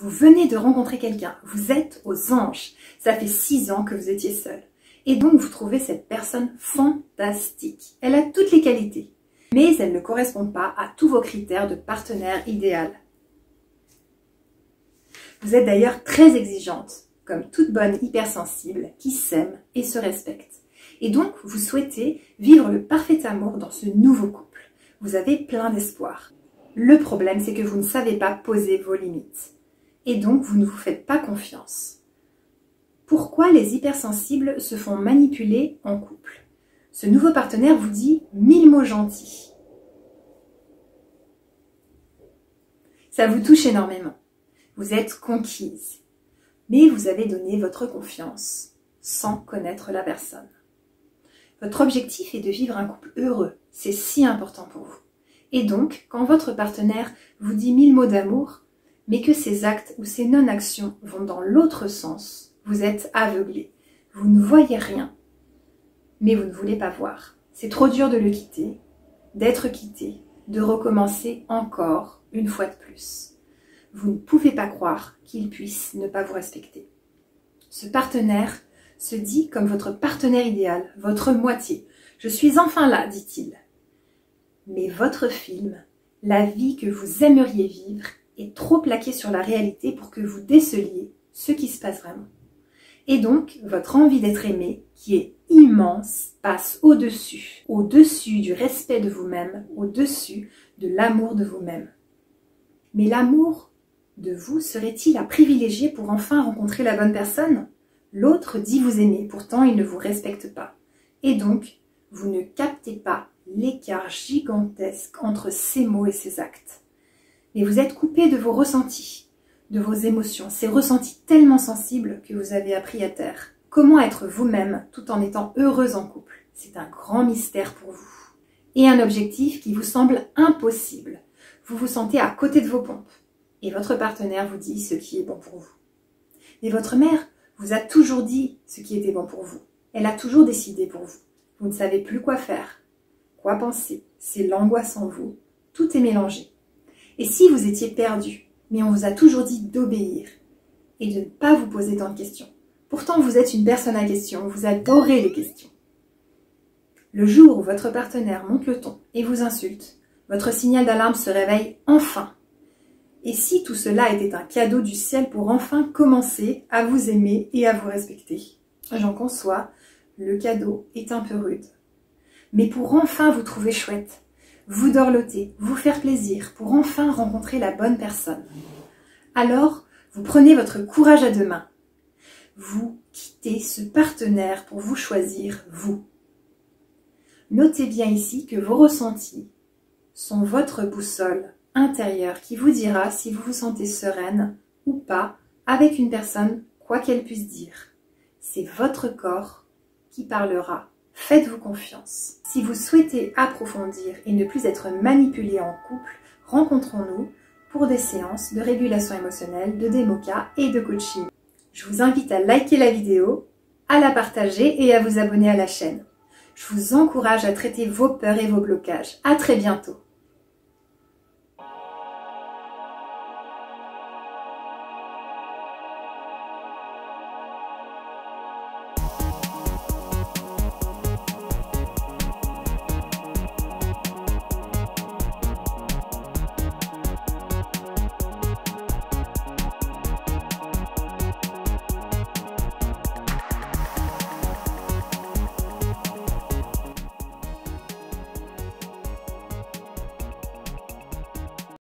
Vous venez de rencontrer quelqu'un, vous êtes aux anges. Ça fait 6 ans que vous étiez seul. Et donc vous trouvez cette personne fantastique. Elle a toutes les qualités, mais elle ne correspond pas à tous vos critères de partenaire idéal. Vous êtes d'ailleurs très exigeante, comme toute bonne hypersensible qui s'aime et se respecte. Et donc, vous souhaitez vivre le parfait amour dans ce nouveau couple. Vous avez plein d'espoir. Le problème, c'est que vous ne savez pas poser vos limites. Et donc, vous ne vous faites pas confiance. Pourquoi les hypersensibles se font manipuler en couple? Ce nouveau partenaire vous dit 1000 mots gentils. Ça vous touche énormément. Vous êtes conquise. Mais vous avez donné votre confiance sans connaître la personne. Votre objectif est de vivre un couple heureux. C'est si important pour vous. Et donc, quand votre partenaire vous dit 1000 mots d'amour, mais que ses actes ou ses non-actions vont dans l'autre sens, vous êtes aveuglé. Vous ne voyez rien, mais vous ne voulez pas voir. C'est trop dur de le quitter, d'être quitté, de recommencer encore une fois de plus. Vous ne pouvez pas croire qu'il puisse ne pas vous respecter. Ce partenaire se dit comme votre partenaire idéal, votre moitié. Je suis enfin là, dit-il. Mais votre film, la vie que vous aimeriez vivre, est trop plaqué sur la réalité pour que vous déceliez ce qui se passe vraiment. Et donc, votre envie d'être aimé, qui est immense, passe au-dessus du respect de vous-même, au-dessus de l'amour de vous-même. Mais l'amour de vous serait-il à privilégier pour enfin rencontrer la bonne personne? L'autre dit vous aimer, pourtant il ne vous respecte pas. Et donc, vous ne captez pas l'écart gigantesque entre ses mots et ses actes. Mais vous êtes coupé de vos ressentis, de vos émotions, ces ressentis tellement sensibles que vous avez appris à taire. Comment être vous-même tout en étant heureuse en couple? C'est un grand mystère pour vous. Et un objectif qui vous semble impossible. Vous vous sentez à côté de vos pompes. Et votre partenaire vous dit ce qui est bon pour vous. Mais votre mère vous a toujours dit ce qui était bon pour vous. Elle a toujours décidé pour vous. Vous ne savez plus quoi faire, quoi penser. C'est l'angoisse en vous. Tout est mélangé. Et si vous étiez perdu, mais on vous a toujours dit d'obéir et de ne pas vous poser tant de questions. Pourtant, vous êtes une personne à questions. Vous adorez les questions. Le jour où votre partenaire monte le ton et vous insulte, votre signal d'alarme se réveille enfin. Et si tout cela était un cadeau du ciel pour enfin commencer à vous aimer et à vous respecter? J'en conçois, le cadeau est un peu rude. Mais pour enfin vous trouver chouette, vous dorloter, vous faire plaisir, pour enfin rencontrer la bonne personne. Alors, vous prenez votre courage à deux mains. Vous quittez ce partenaire pour vous choisir, vous. Notez bien ici que vos ressentis sont votre boussole intérieure qui vous dira si vous vous sentez sereine ou pas avec une personne, quoi qu'elle puisse dire. C'est votre corps qui parlera. Faites-vous confiance. Si vous souhaitez approfondir et ne plus être manipulé en couple, rencontrons-nous pour des séances de régulation émotionnelle, de démoca et de coaching. Je vous invite à liker la vidéo, à la partager et à vous abonner à la chaîne. Je vous encourage à traiter vos peurs et vos blocages. À très bientôt.